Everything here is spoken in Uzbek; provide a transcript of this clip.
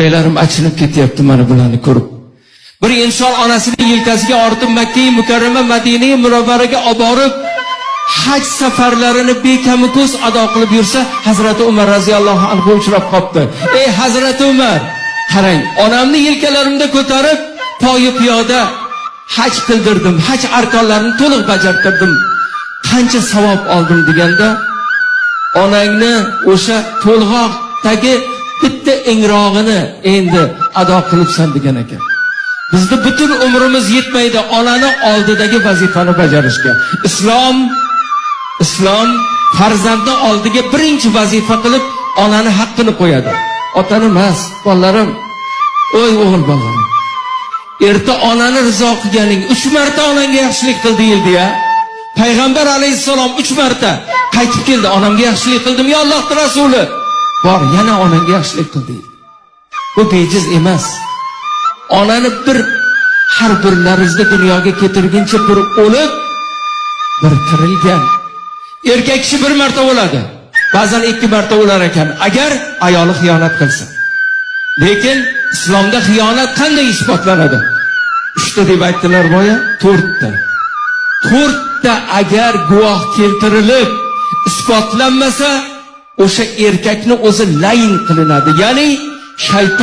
Oylarim achinib ketyapti mana bularni ko'rib. Bir inson onasining yelkasiga ortib Makka-i Mukarrama, Madina-i Munavvaraga olib borib, haj safarlarini bekami ko'z ado qilib yursa, Hazrati Umar roziyallohu anhu uchrab qopti. Ey Hazrati Umar, qarang, onamni yelkalarimda ko'tarib, poyi piyoda haj qildirdim, haj arkonlarini to'liq bajartirdim. Qancha savob oldim deganda, onangni o'sha to'lg'oqdagi bitta ingrog'ini endi ado qilibsan degan ekan. Bizda butun umrimiz yetmaydi onani oldidagi vazifani bajarishga. Islom farzandni oldiga birinchi vazifa qilib onani haqqini qo'yadi. Otani emas, bolalarim. O'y o'g'il bolalarim. Erta onani rizo qilganing 3 marta onangga yaxshilik qil deyildi-ya. Payg'ambar alayhisalom 3 marta qaytib keldi, onamga yaxshilik qildim, ya Allohning rasuli. Bor, yana onangga yaxshilik qil deydi. Bu bejiz emas. Onani har bir larizda dunyoga keltirguncha bir o'lib, bir tirilgan. Erkak kishi 1 marta o'ladi. Ba'zan 2 marta o'lar ekan, agar ayoli xiyonat qilsa. Lekin islomda xiyonat qanday isbotlanadi? 3 ta deb aytdilar boya, 4 ta. 4 ta agar guvoh keltirilib isbotlanmasa, o'sha erkakni o'zi layn qilinadi. Ya'ni shayton